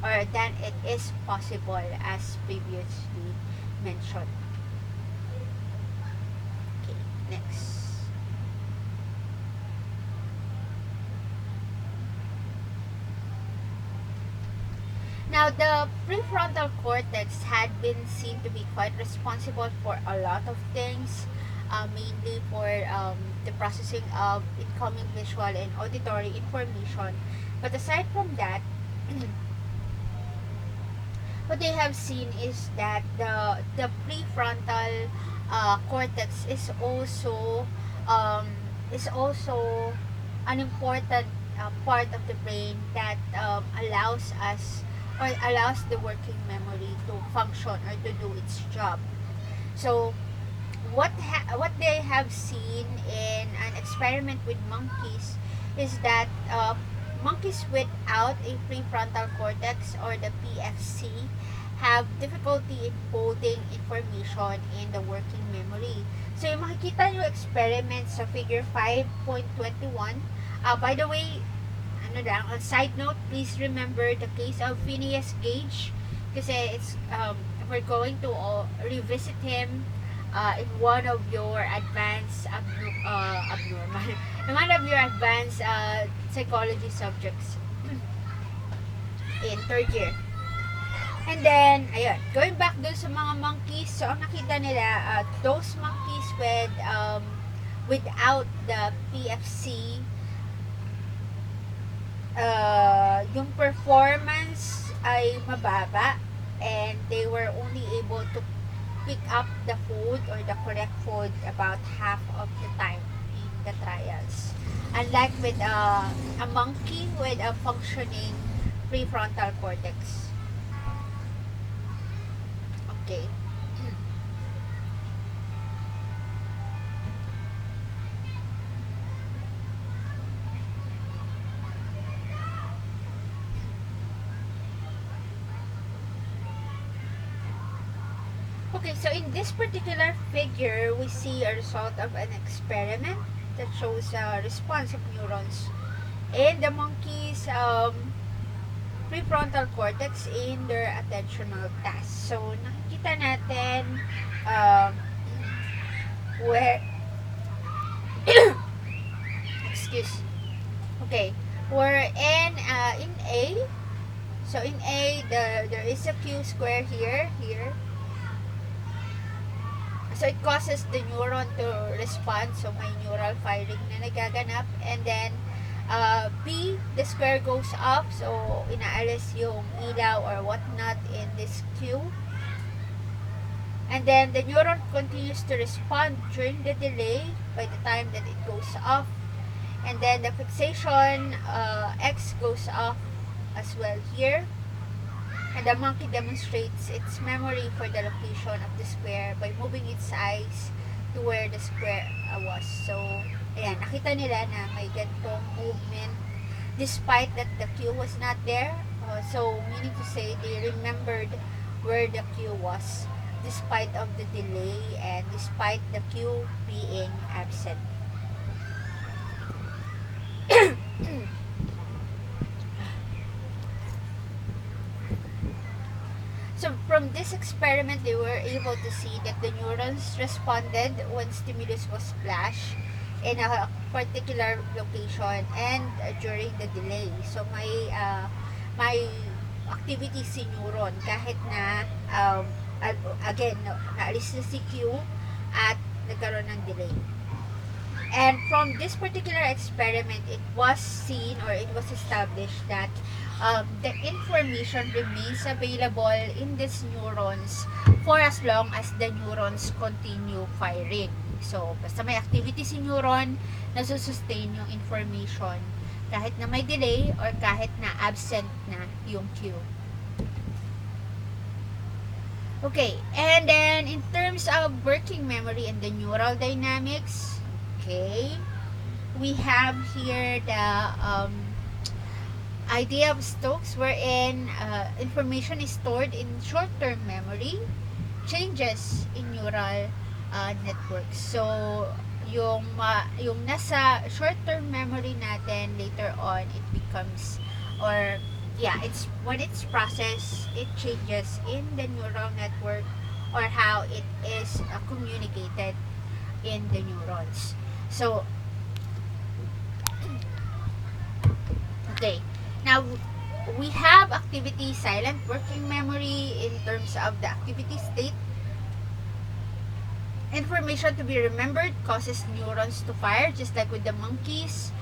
or than it is possible as previously mentioned. Okay, next. Now, the prefrontal cortex had been seen to be quite responsible for a lot of things, mainly for the processing of incoming visual and auditory information. But aside from that, what they have seen is that the prefrontal cortex is also an important part of the brain that allows us, or allows the working memory to function or to do its job. So what they have seen in an experiment with monkeys is that monkeys without a prefrontal cortex, or the PFC, have difficulty in holding information in the working memory. So yung makikita nyo experiment sa figure 5.21, by the way, on side note, please remember the case of Phineas Gage, kasi it's we're going to revisit him in one of your advanced abnormal in one of your advanced psychology subjects in third year. And then, ayun, going back dun sa mga monkeys, so ang nakita nila, those monkeys without the PFC, yung performance ay mababa, and they were only able to pick up the food, or the correct food, about half of the time in the trials, unlike with a monkey with a functioning prefrontal cortex. Okay. Okay, so in this particular figure, we see a result of an experiment that shows a response of neurons in the monkey's prefrontal cortex in their attentional tasks. So, nakikita natin um, where excuse, okay, we're in A. So in A, there is a Q square here. So it causes the neuron to respond. So may neural firing na nagaganap. And then B, the square goes up. So inaalis yung ilaw or whatnot in this Q. And then the neuron continues to respond during the delay by the time that it goes off. And then the fixation X goes off as well here. And the monkey demonstrates its memory for the location of the square by moving its eyes to where the square was. So, ayan, nakita nila na may ganitong movement despite that the Q was not there. So, meaning to say, they remembered where the Q was despite of the delay and despite the Q being absent. So from this experiment, they were able to see that the neurons responded when stimulus was flashed in a particular location and during the delay. So may activity si neuron kahit na again, naalis na si Q at nagkaroon ng delay. And from this particular experiment, it was seen or it was established that the information remains available in these neurons for as long as the neurons continue firing. So, basta may activity si neuron, nasusustain yung information kahit na may delay or kahit na absent na yung cue. Okay, and then in terms of working memory and the neural dynamics, okay, we have here the idea of Stokes wherein information is stored in short-term memory, changes in neural networks. So, yung nasa short-term memory natin, later on, it becomes, or it's when it's processed, it changes in the neural network or how it is communicated in the neurons. So, okay. Now, we have activity silent working memory in terms of the activity state. Information to be remembered causes neurons to fire, just like with the monkeys.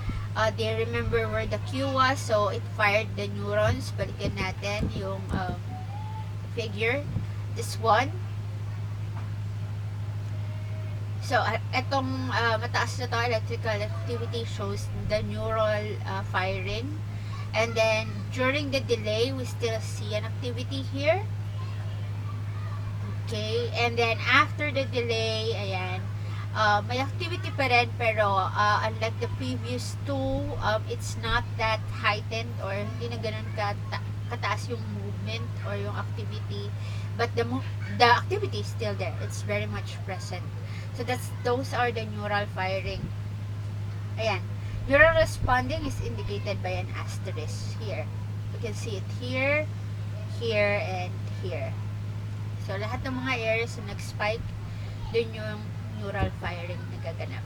They remember where the cue was, so it fired the neurons. Balikan natin yung figure. This one. So, itong mataas na to, electrical activity shows the neural firing. And then, during the delay, we still see an activity here. Okay. And then, after the delay, ayan, may activity pa rin, pero unlike the previous two, it's not that heightened or hindi na ganun kataas yung movement or yung activity. But the activity is still there. It's very much present. So, those are the neural firing. Ayan. Neural responding is indicated by an asterisk here. You can see it here, here, and here. So, lahat ng mga areas na nag-spike, dun yung neural firing nagaganap.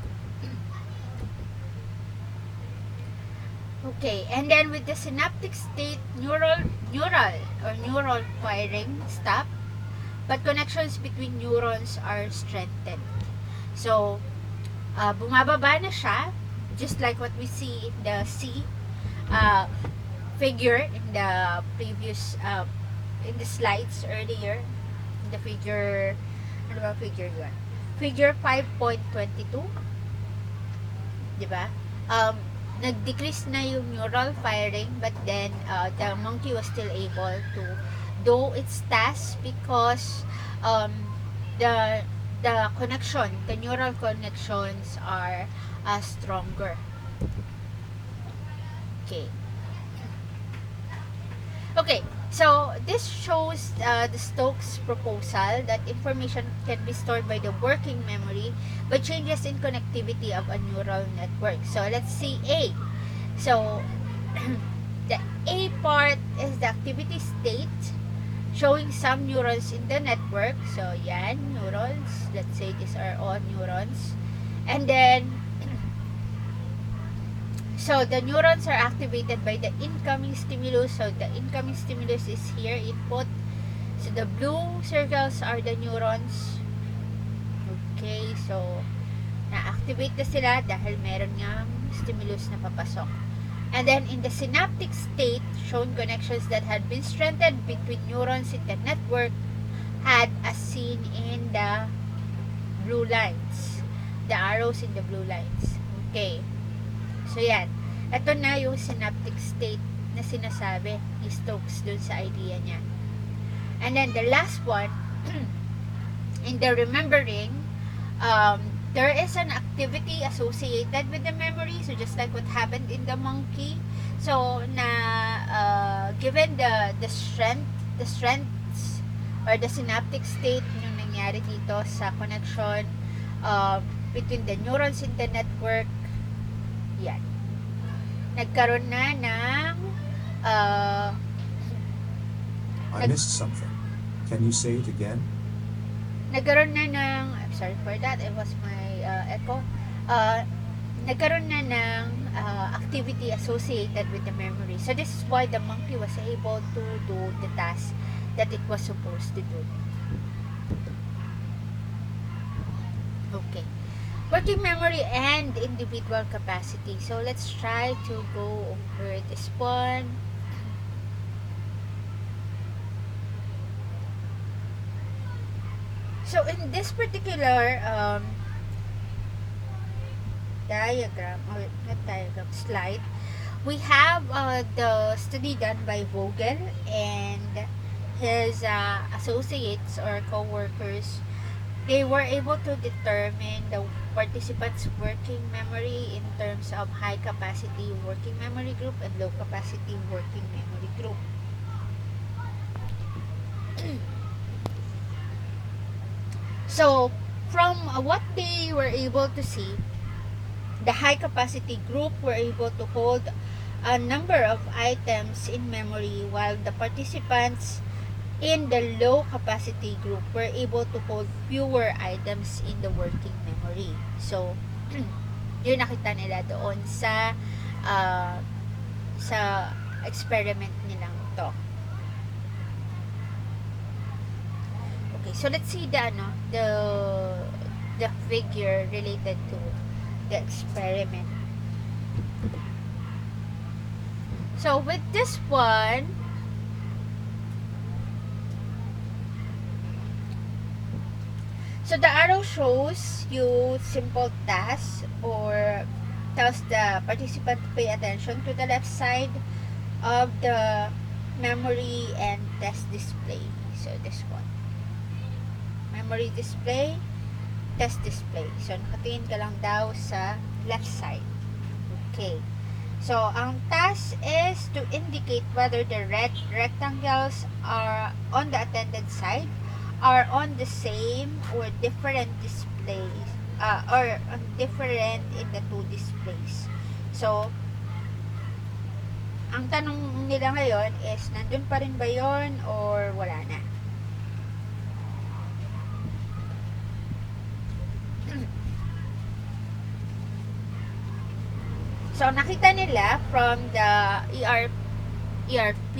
Okay, and then with the synaptic state, neural firing stop, but connections between neurons are strengthened. So, bumababa na siya, just like what we see in the C figure in the previous in the slides earlier, in the figure, ano ba figure yun? Figure 5.22, diba? Nag-decrease na yung neural firing, but then the monkey was still able to do its task because the connection, the neural connections are stronger. Okay. Okay, so this shows the Stokes proposal that information can be stored by the working memory by changes in connectivity of a neural network. So let's see A. So the A part is the activity state showing some neurons in the network. So yan, neurons. Let's say these are all neurons. And then so the neurons are activated by the incoming stimulus. So the incoming stimulus is here, input. So the blue circles are the neurons. Okay, so na-activate na sila dahil meron nga stimulus na papasok. And then in the synaptic state, shown connections that had been strengthened between neurons in the network had as seen in the blue lines. The arrows in the blue lines. Okay. So, yan. Ito na yung synaptic state na sinasabi ni Stokes dun sa idea niya. And then, the last one, in the remembering, there is an activity associated with the memory. So, just like what happened in the monkey. So, given the strengths or the synaptic state yung nangyari dito sa connection between the neurons in the network, yan. Nagkaroon na ng I missed something. Can you say it again? Nagkaroon na ng, I'm sorry for that, it was my echo. Nagkaroon na ng activity associated with the memory. So this is why the monkey was able to do the task that it was supposed to do. Okay. Working memory and individual capacity. So let's try to go over this one. So in this particular slide, we have the study done by Vogel and his associates or co-workers. They were able to determine the participants' working memory in terms of high capacity working memory group and low capacity working memory group. So, from what they were able to see, the high capacity group were able to hold a number of items in memory, while the participants in the low capacity group were able to hold fewer items in the working memory. So, yun nakita nila doon sa experiment nilang to. Okay, so let's see the figure related to the experiment. So with this one, so the arrow shows you simple tasks or tells the participant to pay attention to the left side of the memory and test display. So this one. Memory display, test display. So nakatingin ka lang daw sa left side. Okay. So ang task is to indicate whether the red rectangles are on the attended side are on the same or different displays or different in the two displays. So ang tanong nila ngayon is nandun pa rin ba yon or wala na? So nakita nila from the ERP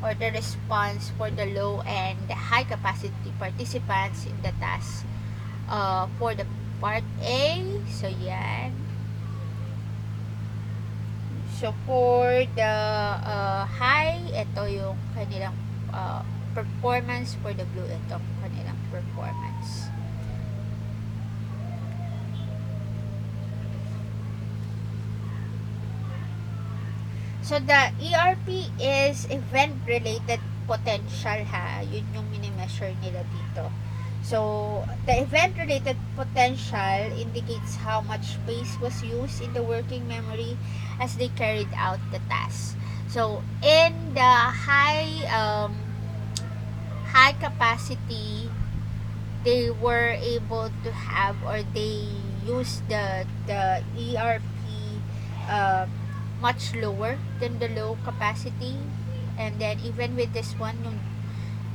or the response for the low and the high capacity participants in the task for the part A. So yan. So for the high, ito yung kanilang performance. For the blue, ito kanilang performance. So the ERP is event-related potential ha. Yun yung mini-measure nila dito. So the event-related potential indicates how much space was used in the working memory as they carried out the task. So in the high capacity, they were able to have, or they use the ERP uh, much lower than the low capacity. And then even with this one, yung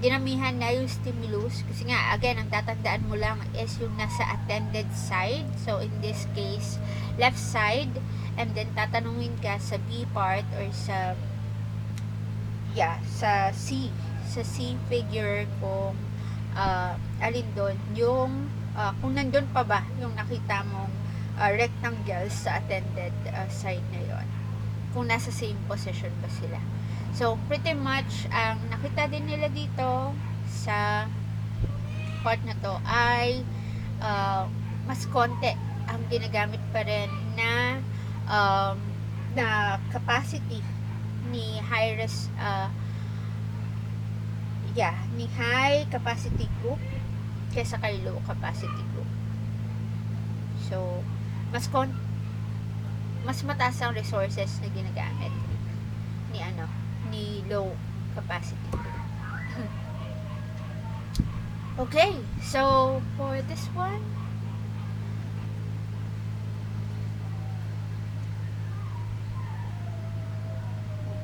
dinamihan na yung stimulus, kasi nga again ang tatandaan mo lang is yung nasa attended side, so in this case left side, and then tatanungin ka sa B part or sa sa C figure kung alin doon yung kung nandun pa ba yung nakita mong rectangle sa attended side na yon, kung nasa same position ba sila. So pretty much ang nakita din nila dito sa part na to ay mas konti ang ginagamit pa rin na um, na capacity ni ni high capacity group kaysa kay low capacity group. So mas mataas ang resources na ginagamit ni low capacity group. Okay, so for this one,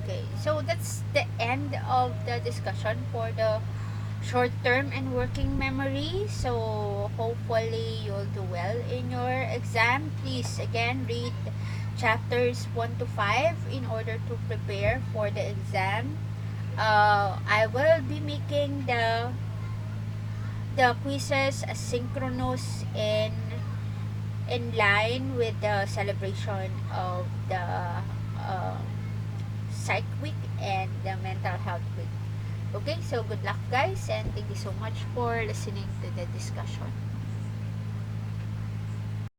okay, so that's the end of the discussion for the short-term and working memory. So hopefully you'll do well in your exam. Please again read chapters 1 to 5 in order to prepare for the exam. I will be making the quizzes asynchronous in line with the celebration of the uh, psych week and the mental health week. Okay, so good luck guys, and thank you so much for listening to the discussion.